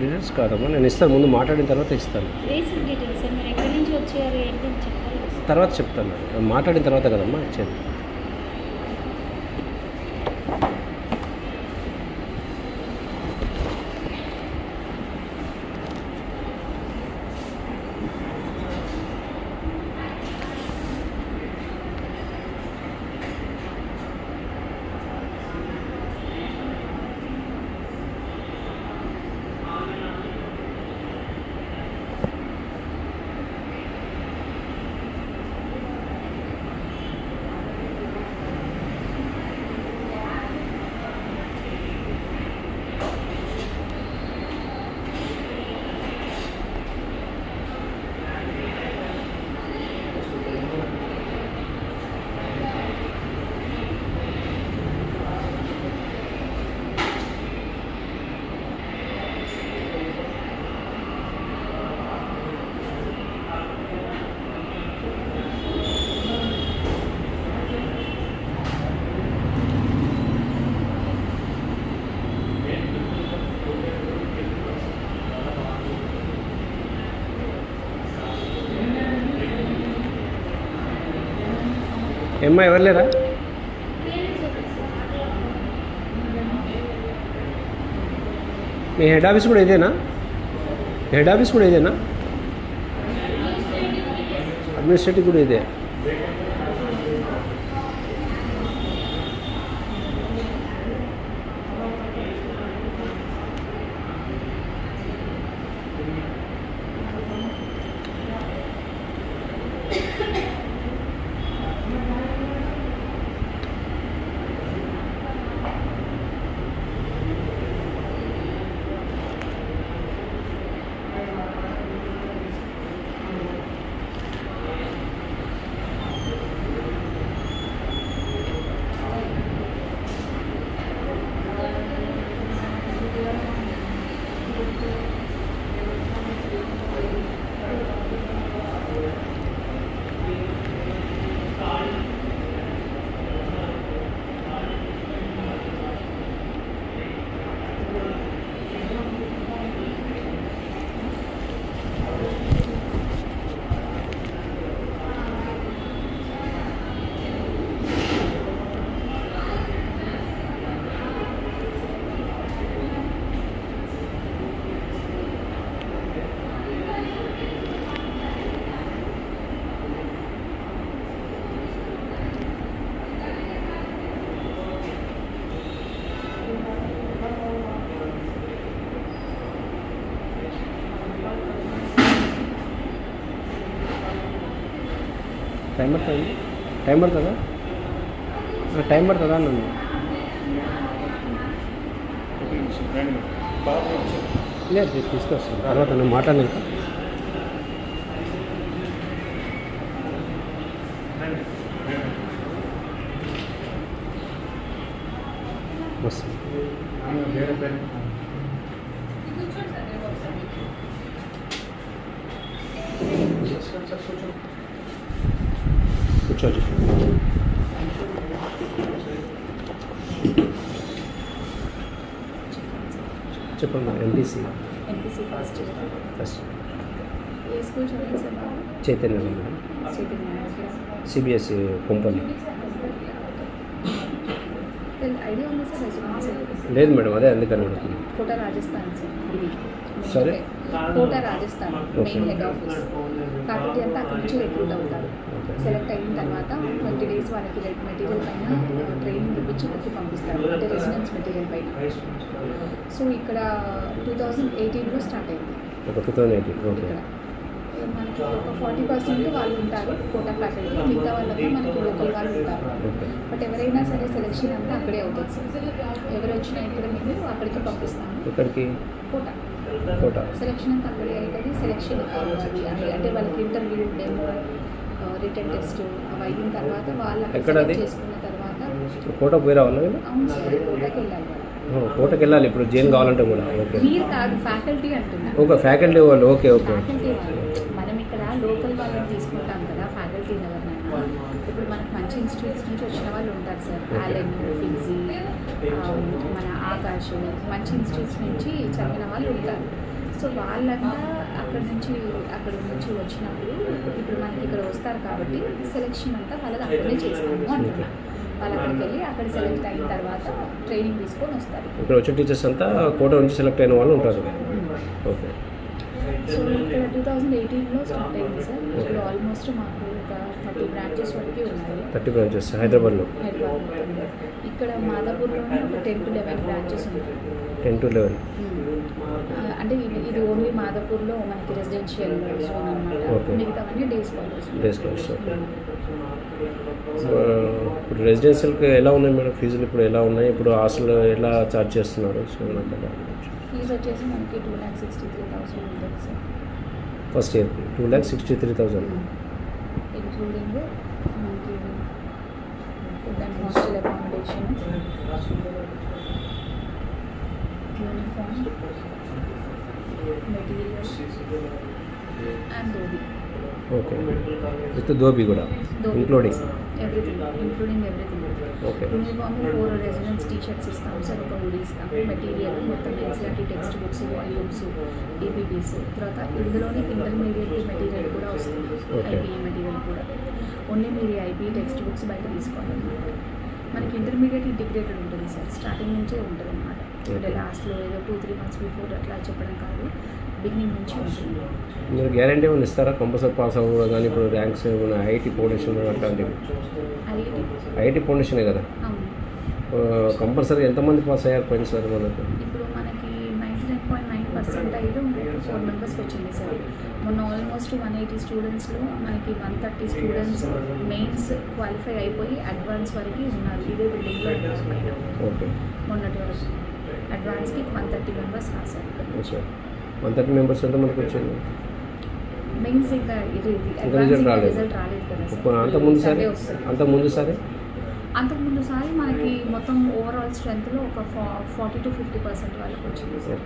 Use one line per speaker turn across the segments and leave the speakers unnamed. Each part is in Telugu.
డీటెయిల్స్ కాదమ్మా, నేను ఇస్తాను. ముందు మాట్లాడిన తర్వాత ఇస్తాను. తర్వాత చెప్తాను. మాట్లాడిన తర్వాత కదమ్మా ఇచ్చేది. ఏమ్మా ఎవరు లేరా? మీ హెడ్ ఆఫీస్ కూడా ఇదేనా? హెడ్ ఆఫీస్ కూడా ఇదేనా? అడ్మినిస్ట్రేటివ్ కూడా ఇదే. టైం పడుతుందా? టైం పడుతుందా నన్ను? లేదు తీసుకొస్తాను తర్వాత నేను మాట్లాడలేక. వస్తాను. కూర్చోండి. చెప్పండి. MPC first Chaitanya madam, CBSE Kompally. లేదు మేడం, అదే అందుకని అడుగుతుంది.
కోటా రాజస్థాన్
సరే,
Kota Rajasthan main head office. కాబట్టి అంతా అక్కడి నుంచి రిక్రూట్ అవుతారు. సెలెక్ట్ అయిన తర్వాత 20 days వాళ్ళకి మెటీరియల్ పైన ట్రైనింగ్ ఇప్పించి బుక్ పంపిస్తారు, అంటే రెసిడెన్స్ మెటీరియల్ పైన. సో ఇక్కడ 2018లో స్టార్ట్ అయింది.
2018 ఓకే.
మనకి ఒక 40% వాళ్ళు ఉంటారు కోటా ఫ్యాకల్టీ, మిగతా వాళ్ళంతా మనకి లోకల్ వాళ్ళు ఉంటారు. బట్ ఎవరైనా సరే సెలెక్షన్ అంతా అక్కడే అవుతుంది. ఎవరు వచ్చినా ఇక్కడ మేము అక్కడికి పంపిస్తాము.
ఇక్కడికి కోటా
సెలెక్షన్ అంతా అక్కడే అవుతుంది. సెలెక్షన్ అంటే వాళ్ళకి ఇంటర్వ్యూ, డెమో, రిటర్న్ టెస్ట్ అవి అయిన తర్వాత వాళ్ళు చేసుకున్న తర్వాత
కోటా పోయి రావాలి.
అవును సార్, కోటాకి వెళ్ళాలి.
కోటకి వెళ్ళాలి ఇప్పుడు జైన్ కావాలంటే కూడా. ఓకే,
మీరు కాదు ఫ్యాకల్టీ అంటున్నా.
ఓకే, ఫ్యాకల్టీ వాళ్ళు. ఓకే ఓకే,
ఫ్యాకల్టీ వాళ్ళు. మనం లోకల్ వాళ్ళని తీసుకుంటాం కదా ఫ్యాకల్టీని ఎవరినైనా. ఇప్పుడు మనకు మంచి ఇన్స్టిట్యూట్స్ నుంచి వచ్చిన వాళ్ళు ఉంటారు సార్, ఆలెన్, ఫిజీ, మన ఆకాష్, మంచి ఇన్స్టిట్యూట్స్ నుంచి చదివిన వాళ్ళు ఉంటారు. సో వాళ్ళంతా అక్కడ నుంచి వచ్చినప్పుడు ఇప్పుడు మనకి ఇక్కడ వస్తారు కాబట్టి సెలెక్షన్ అంతా వాళ్ళది అక్కడే చేస్తాము అంటున్నా. వాళ్ళు అక్కడికి వెళ్ళి అక్కడ సెలెక్ట్ అయిన తర్వాత ట్రైనింగ్ తీసుకొని వస్తారు.
ఇక్కడ వచ్చిన టీచర్స్ అంతా కోట నుంచి సెలెక్ట్ అయిన వాళ్ళు ఉంటారు. ఓకే.
సో ఇక్కడ 2018లో స్టార్ట్ అయింది సార్. ఇప్పుడు ఆల్మోస్ట్ మాకు ఒక 30 బ్రాంచెస్ వరకు ఉన్నాయి.
30 బ్రాంచెస్ హైదరాబాద్లో.
ఇక్కడ మాదాపూర్లోనే ఒక 10 to 11 బ్రాంచెస్ ఉన్నాయి.
10 to 11.
అంటే ఇది ఓన్లీ మాదాపూర్లో మనకి రెసిడెన్షియల్ జోన్ అనమాట. మిగతావన్నీ డేస్ కాలేజ్.
ఇప్పుడు రెసిడెన్షియల్కి ఎలా ఉన్నాయి మేడం ఫీజులు? ఇప్పుడు ఎలా ఉన్నాయి? ఇప్పుడు హాస్టల్ ఎలా ఛార్జ్ చేస్తున్నారు? సో
ఫీజు వచ్చేసి మనకి 2,63,000 ఉంటుంది సార్.
ఫస్ట్ ఇయర్ 2,63,000
ఇంక్లూడింగ్ మనకి food and hostel accommodation, uniform, material and dhobi.
Okay. With dhobi కూడా including
everything.
Okay.
Uniform 4 residence T-shirts ఇస్తాం సార్, ఒక హుడీ ఇస్తాం. మెటీరియల్ మొత్తం NCERT text books, volumes, EPPs. తర్వాత ఇందులోనే ఇంటర్మీడియట్ మెటీరియల్ కూడా వస్తుంది, ఐపీఈ మెటీరియల్ కూడా. ఓన్లీ మీరు ఐపీఈ టెక్స్ట్ బుక్స్ బయట తీసుకోవాలన్నమాట. మనకి ఇంటర్మీడియట్ ఇంటిగ్రేటెడ్ ఉంటుంది సార్, స్టార్టింగ్ నుంచే ఉంటుంది అన్నమాట. అంటే లాస్ట్లో ఏదో 2-3 months బిఫోర్ అట్లా చెప్పడం కాదు, బిగినింగ్ నుంచి ఉంటుంది.
మీరు గ్యారంటీ ఏమైనా ఇస్తారా? కంపల్సరీ పాస్ అవ్వదు కానీ ఇప్పుడు ర్యాంక్స్ ఏమైనా ఐఐటీ ఫౌండేషన్ అట్లాంటివి? ఐఐటీ ఫౌండేషనే కదా. కంపల్సరీ ఎంతమంది పాస్ అయ్యారు పోయినసారి మనకు?
ఇప్పుడు మనకి 99.9% 4 మెంబర్స్కి వచ్చింది సార్. మొన్న ఆల్మోస్ట్ 180 స్టూడెంట్స్లో మనకి 130 స్టూడెంట్స్ మెయిన్స్ క్వాలిఫై అయిపోయి అడ్వాన్స్ వరకు ఉన్నారు. ఇదే బిల్డింగ్లో ఉన్నారు పైన.
ఓకే.
మొన్నటి వరకు అడ్వాన్స్కి 130 మెంబర్స్ రాశారు.
130 మెంబర్స్ ఎంత మనకు వచ్చింది?
మెయిన్స్ ఇంకా
రిజల్ట్ రాలేదు
కదా. అంతకుముందు సారి మనకి మొత్తం ఓవరాల్ స్ట్రెంత్లో ఒక 40 to 50% వాళ్ళకి వచ్చింది సార్.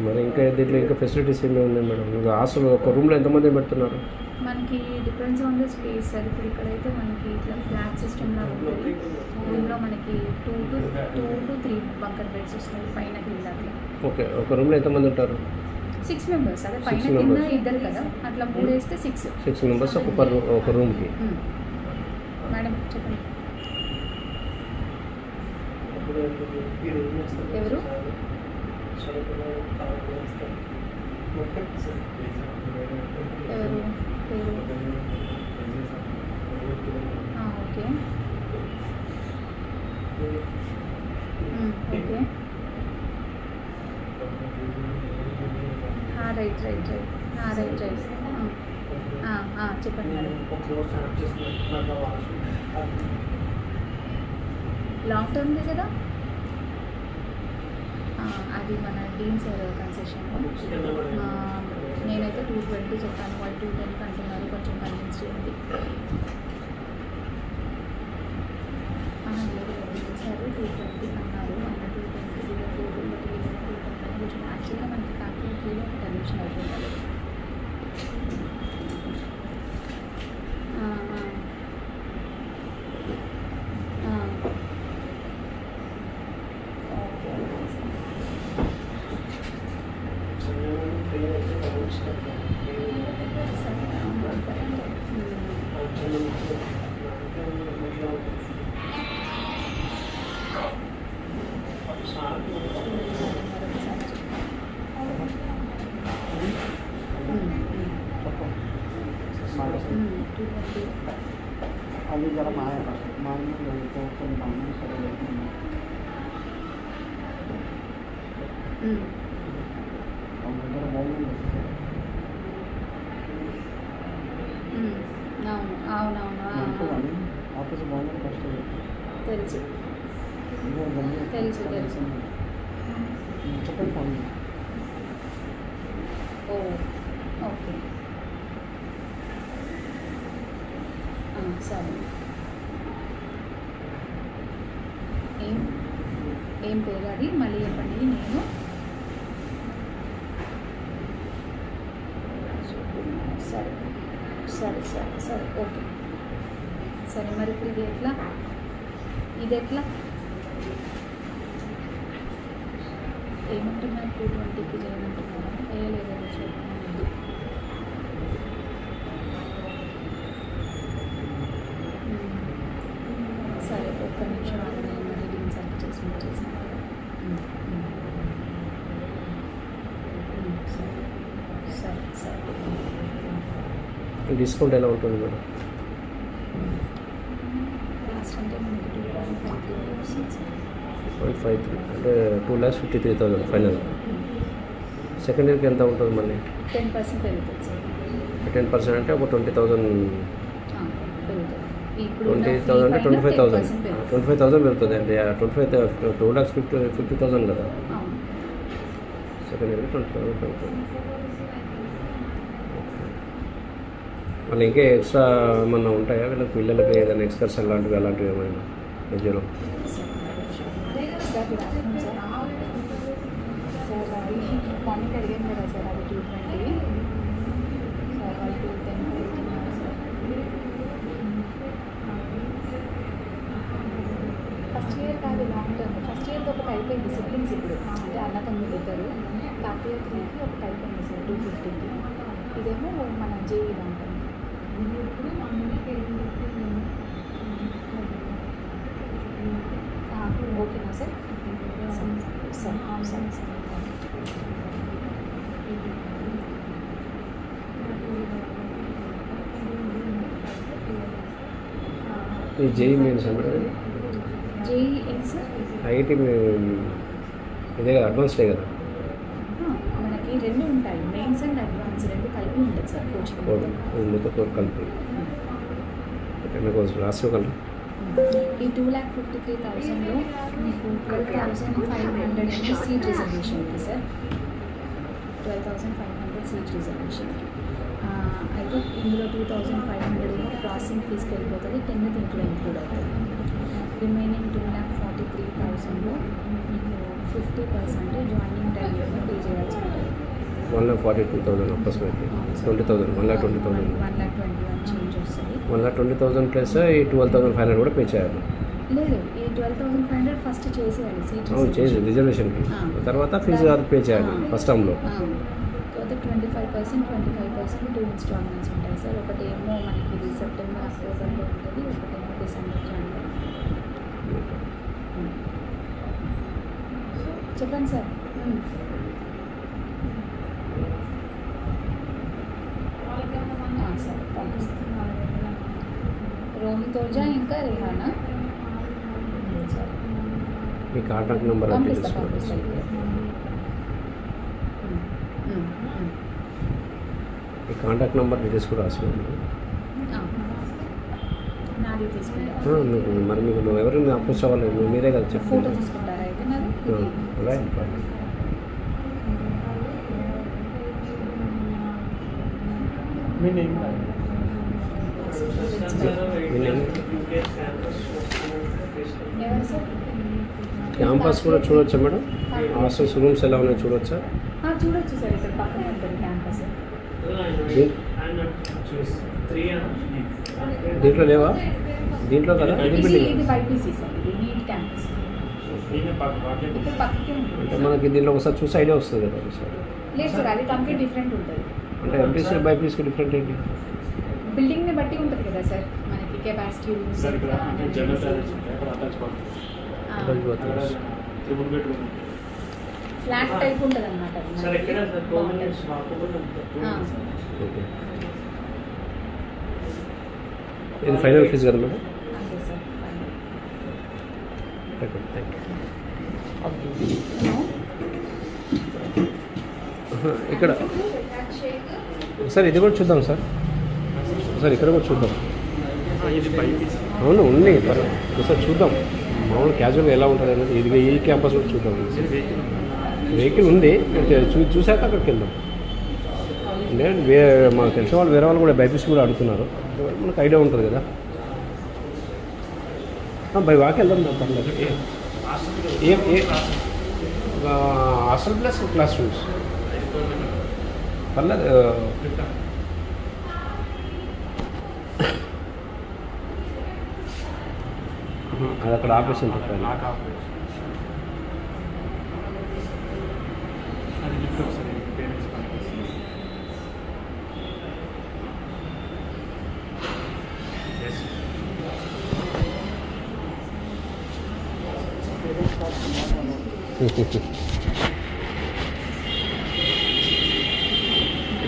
మరి ఇంకా దీంట్లో ఇంకా ఫెసిలిటీస్ ఏమి ఉన్నాయి మేడం? ఇంకా హాస్టల్ ఒక రూమ్లో ఎంతమంది పెడుతున్నారు?
మనకి depends on the space sir. ఇప్పుడు ఇక్కడైతే మనకి ఇట్లా ఫ్లాట్ సిస్టమ్లా ఉంటుంది. రూమ్లో మనకి 2 to 3 బంకర్ బెడ్స్ వస్తాయి, పైన కింద అట్లా.
ఓకే. ఒక రూమ్లో ఎంతమంది ఉంటారు?
6 మెంబర్స్. అదే పైన కింద ఇద్దరు కదా, అట్లా 3 వేస్తే 6
మెంబర్స్ ఒక రూమ్కి.
మేడం చెప్పండి. ఎవరు? పేరు? ఓకే. ఓకే. రైట్. చెప్పండి మేడం. లాంగ్ టర్మ్దే కదా అది, మన డీన్ సార్ కన్సెషన్. నేనైతే 220 చెప్పాను, వాళ్ళు 210 అంటున్నారు. కొంచెం కన్విన్స్ చేయండి. సార్ 220 అన్నారు, మన 220 కొంచెం యాక్చువల్గా మనకి కాకినాడలో ఒక కన్విషన్ అవుతుంది.
అది జర కొన్ని పనులు సరే
అవునవును.
ఆఫీస్ బాగుంది ఫస్ట్
తెలుసు.
చెప్పండి ఫోన్.
ఓకే. సరే. ఏం పేరు అది మళ్ళీ చెప్పండి. నేను సరే సరే సరే సరే ఓకే సరే. మరి ఇప్పుడు ఇది ఎట్లా ఏమంటున్నారు? 220కి చేయమంటున్నారా? వేయలేదు చూడండి. సరే ఒక్క నిమిషం ఆగండి, మళ్ళీ దీన్ని సెలెక్ట్ చేసి సరే సరే.
డిస్కౌంట్ ఎలా ఉంటుంది మేడం?
లాస్ట్ అంటే మనకి
2.53 అంటే 2,53,000 ఫైనల్. సెకండ్ ఇయర్కి ఎంత ఉంటుంది మళ్ళీ?
10% పెరుగుతుంది సార్.
10% అంటే ఒక 20,000
ఇప్పుడు
20,000 అంటే 25,000 పెరుగుతుంది అండి. 2,50,000 కదా. సెకండ్ ఇయర్కి 20,000 పెరుగుతుంది. మళ్ళీ ఇంకా ఎక్స్ట్రా ఏమన్నా ఉంటాయా వీళ్ళకి పిల్లలకి ఏదైనా ఎక్స్కర్షన్ లాంటివి అలాంటివి ఏమైనా మధ్యలో?
సార్ అది మార్నింగ్ అడిగాను కదా సార్, అది 220 సార్. వాళ్ళు 210 పెడుతున్నారు సార్. ఫస్ట్ ఇయర్ కాదు, లాంగ్ టర్మ్. ఫస్ట్ ఇయర్కి ఒకటి అయిపోయింది సిబ్లింగ్స్ ఇప్పుడు, అంటే అన్న తమ్ముడు ఇద్దరు. కార్తీయ 3కి ఒకటి అయిపోయింది సార్ 250కి. ఇదేమో మన జేఈ లాంగ్ టర్మ్. ఓకేనా సార్? సరే సరే సరే.
ఈ జేఈ మెయిన్స్ అంటే
జేఈ ఏం సార్?
ఐఐటి ఇదే కదా, అడ్వాన్స్డే కదా.
మనకి రెండు ఉంటాయి, మెయిన్స్ అండ్ అడ్వాన్స్ రెండు కలిపి ఉంటుంది సార్ కోచింగ్.
మీతో కలిపి లాస్ట్ కలిపి
ఈ 2,53,000లో మీకు 12,500 సీట్ రిజర్వేషన్ ఉంది సార్. 12,500 సీట్ రిజర్వేషన్కి అయితే ఇందులో 2,500 ప్రాసెసింగ్ ఫీజుకి వెళ్ళిపోతుంది. 10 దీంట్లో ఇంక్లూడ్ అవుతుంది. రిమైనింగ్ 2,43,000లో మీకు 50% జాయినింగ్ టైంలో పే చేయాల్సి ఉంటుంది.
1,42,000 అప్రాక్సిమేట్లీ 20,000 1,20,000
1,21 చేంజ్ వస్తుంది.
1,20,000 ప్లస్ ఈ 12,500 కూడా పే చేయాలి.
లేదు, ఈ 12,500 ఫస్ట్ చేసేయాలి సీట్
చేసి రిజర్వేషన్కి. తర్వాత ఫీజు పే చేయాలి ఫస్ట్ టైంలో.
తర్వాత 25% 2 ఇన్స్టాల్మెంట్స్ ఉంటాయి సార్. ఒకటేమో మనకి ఇది సెప్టెంబర్ అక్టోబర్లో ఉంటుంది, ఒకటేమో డిసెంబర్ జనవరి. చెప్పండి సార్. సార్ పంపిస్తాను. రోహిత్ ఓజా ఇంకా రేహానా.
మీ కాంటాక్ట్ నెంబర్
పంపిస్తాను.
ఈ కాంటాక్ట్ నెంబర్ డీటెయిల్స్ కూడా రాసుకోండి.
నాది తీసుకుంటాను.
మరి మీకు ఎవరు అప్రోచ్ అవ్వాలి, మీరే కదా చెప్పండి.
ఫోటో తీసుకుంటారా అయితే నాది? ఎవరు సార్?
క్యాంపస్ కూడా చూడొచ్చా మేడం? హాస్టల్స్ రూమ్స్ ఎలా ఉన్నాయో చూడొచ్చా?
చూడొచ్చు సార్, ఇక్కడ పక్కనే ఉంటుంది క్యాంపస్.
దీంట్లో లేవా? దీంట్లో కదా
ఇది బైపీసీ సార్, ఇది నీట్ క్యాంపస్. ఇక్కడ పక్కకే ఉంటుంది.
అంటే మనకి దీంట్లో ఒకసారి చూసి ఐడియా వస్తుంది కదా ఒకసారి.
లేదు సార్, అది కంప్లీట్ డిఫరెంట్ ఉంటుంది.
అంటే ఎంపీసీ బైపీసీకి డిఫరెంట్ ఏంటి?
బిల్డింగ్ని బట్టి ఉంటుంది కదా సార్, మనకి కెపాసిటీ ఫ్లాట్ టైప్ ఉంటుంది అన్నమాట.
ఓకే, ఇది ఫైనల్ ఫీజు కదా మేడం?
అంతే సార్.
Thank you. ఇక్కడ సార్ ఇది కూడా చూద్దాం సార్. సార్ ఇక్కడ కూడా చూద్దాం. అవును ఉంది సార్, చూద్దాం. మామూలు క్యాజువల్గా ఎలా ఉంటుంది అనేది ఇది ఈ క్యాంపస్ కూడా చూద్దాం. వెహికల్ ఉంది, చూసాక అక్కడికి వెళ్దాం. అంటే మాకు తెలిసిన వాళ్ళు వేరే వాళ్ళు కూడా బైపీసీ కూడా అడుగుతున్నారు, మనకు ఐడియా ఉంటుంది కదా. బై వాక్ వెళ్దాం పర్లేదు. హాస్టల్ ప్లస్ క్లాస్ రూమ్స్ పర్లేదు. అది అక్కడ ఆఫీస్ ఉంటుంది.
లాక్ ఆపరేషన్ అది లిఫ్ట్ ఒకసారి పేరెంట్స్ పనిచేస్తుంది. ఎస్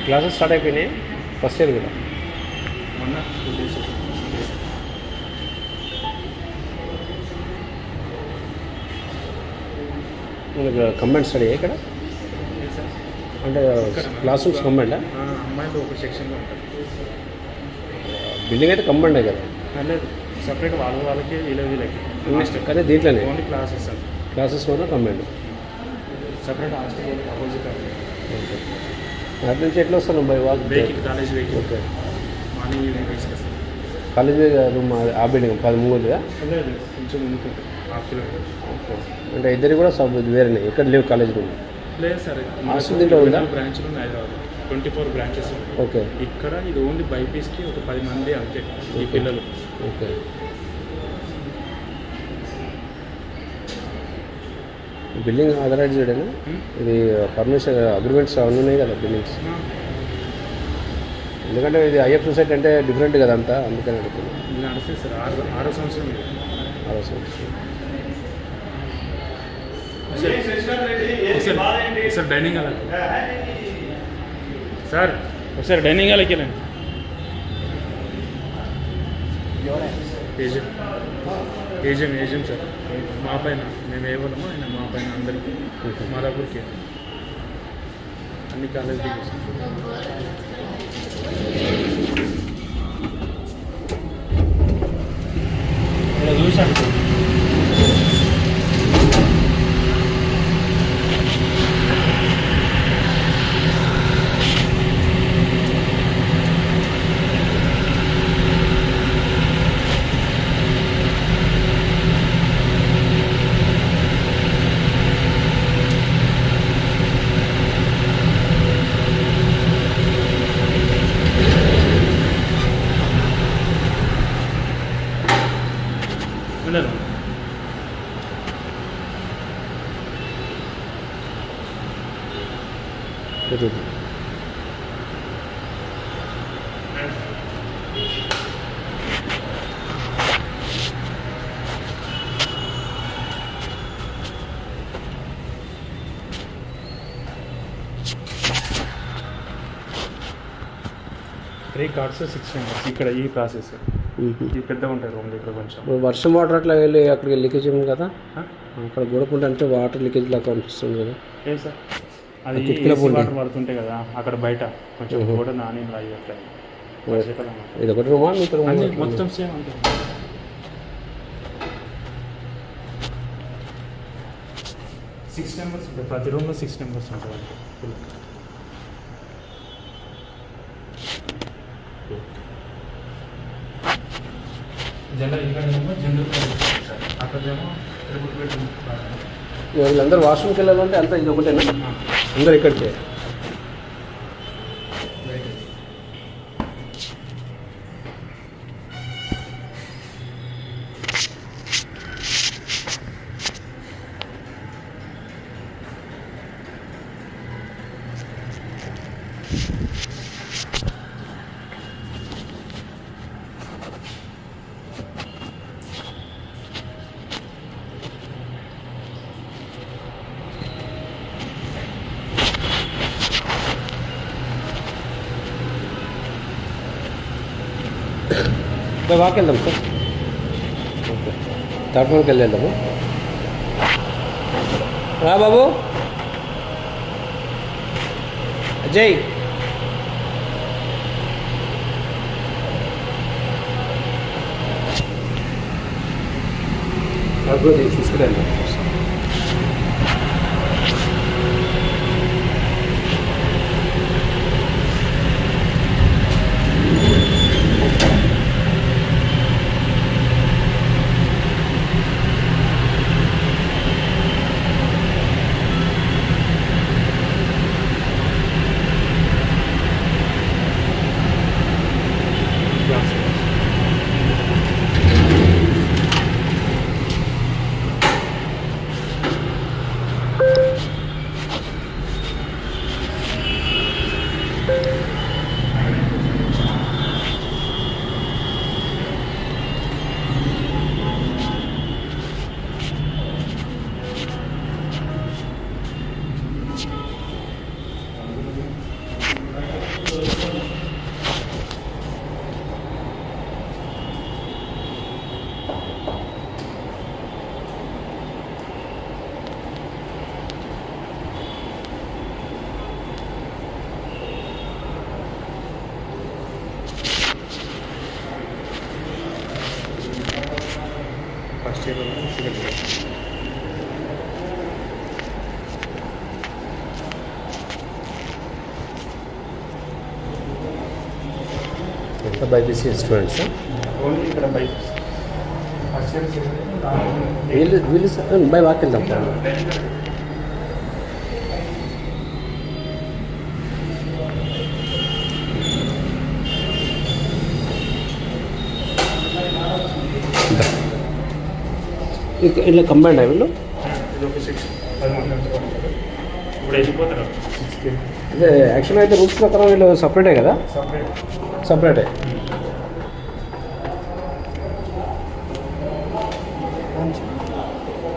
క్లాసెస్ స్టార్ట్ అయిపోయినాయి ఫస్ట్ ఇయర్ కూడా.
మొన్న 2 days
కంబైన్ స్టడీ ఇక్కడ అంటే క్లాస్ రూమ్స్ కంబైండా?
అమ్మాయిలు ఒక సెక్షన్లో ఉంటుంది.
బిల్డింగ్ అయితే కంబైండే కదా?
లేదు సపరేట్ వాళ్ళకి వీళ్ళకి
కానీ దీంట్లోనే
ఓన్లీ క్లాసెస్ అండి.
క్లాసెస్ వల్ల combined.
Separate hostel opposite
okay. అటు నుంచి ఎట్లా వస్తాను by walk?
Vehicle college vehicle.
Okay.
Morning evening తీసుకొస్తాను.
కాలేజ్ రూమ్ ఆ బిల్డింగ్ 13
లేదు కొంచెం ముందుకుంటుంది 1/2 kilometer.
ఓకే. అంటే ఇద్దరు కూడా సబ్ వేరేనే ఇక్కడ లేవు కాలేజ్ రూమ్?
లేదు సార్
హాస్టల్ దీంట్లో ఉందా?
బ్రాంచ్లు ఉన్నాయి హైదరాబాద్ 24 బ్రాంచెస్ ఉన్నాయి.
ఓకే.
ఇక్కడ ఇది ఓన్లీ బైపీస్కి ఒక 10 మంది అంతే ఈ పిల్లలు.
ఓకే. బిల్డింగ్ ఆథరైజ్ చేయడేనా ఇది? పర్మిషన్ అగ్రిమెంట్స్ అవన్నీ ఉన్నాయి కదా బిల్డింగ్స్? ఎందుకంటే ఇది ఐఎఫ్ సొసైటీ అంటే డిఫరెంట్ కదా అంతా, అందుకని అడుగుతున్నాను.
ఇది నడుస్తుంది సార్ 6వ సంవత్సరం ఇది.
6వ సంవత్సరం.
సార్ డైనింగ్ హాల్ సార్ ఒకసారి డైనింగ్ హాల్కి వెళ్ళండి. ఏజెం సార్ మా పైన మేము ఏవలమో ఆయన మా పైన అందరికీ మాదాపూర్కి అన్ని కాలేజీకి చూసాను సార్. త్రీ కార్డ్స్ 6 members ఇక్కడ ఈ ప్రాసెస్ ఇది పెద్దగా ఉంటాయి రూమ్లో. ఇక్కడ కొంచెం
వర్షం వాటర్ అట్లా వెళ్ళి అక్కడికి లీకేజ్ ఉంది కదా, అక్కడ గోడకుంటే అంటే వాటర్ లీకేజ్ లాగా అనిపిస్తుంది కదా?
ఏ సార్ అది వాటర్ పడుతుంటాయి కదా అక్కడ బయట కొంచెం గోడ నాని అట్లా.
ఇది ఒకటి రూమా
మొత్తం సేమ్ అంటే 6 members ఉంటాయి ప్రతి రూమ్లో 6 members ఉంటాయి. జనరల్ ఇక్కడేమో జనరల్ సార్ అక్కడేమో
వీళ్ళందరూ వాష్రూమ్కి వెళ్ళాలంటే అంతా ఇది ఒకటేనా? అందరు ఇక్కడికే? వాక్ వెళ్దాం సార్. ఓకే. థర్డ్ ఫ్లోర్కి వెళ్దాము. రా బాబు. అజయ్ థర్డ్ ఫ్లోర్ తీసుకుని వెళ్దాం. ఎంత బైపీసీ స్టూడెంట్స్
ఓన్లీ ఇక్కడ బైక్
వీళ్ళు బై వాక్ వెళ్దాం ఇట్లా కంబైండ్ వీళ్ళు
ఇది ఒక 6 ఇప్పుడు వెళ్ళిపోతారు 6
అదే యాక్చువల్గా అయితే రూల్స్ ప్రకారం వీళ్ళు సపరేటే కదా సపరేటే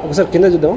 ఒకసారి కింద చూద్దాం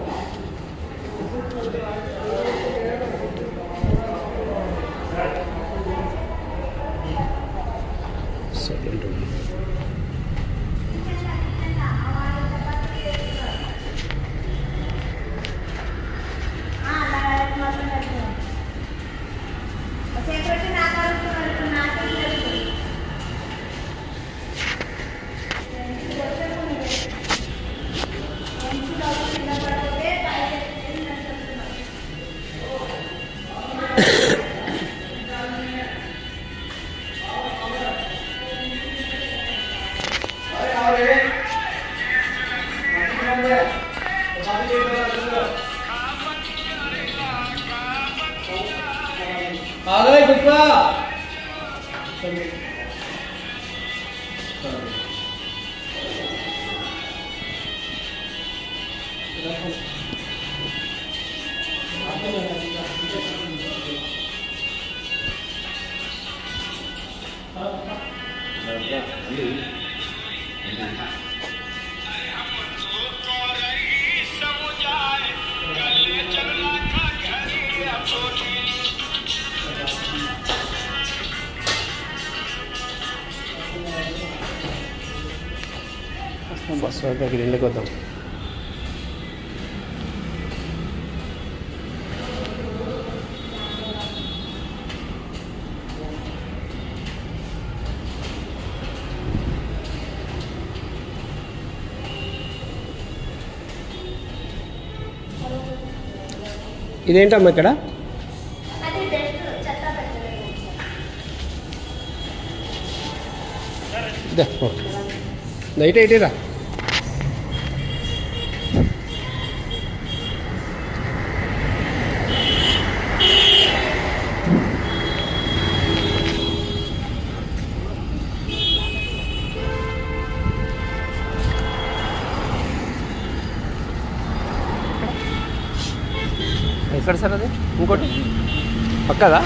ఫస్ట్ దగ్గర ఇళ్ళకి వద్దాం ఇదేంటమ్మా ఇక్కడ నైట్ ఎయిటీరా ఎక్కడ సార్ అది ఇంకోటి పక్కదా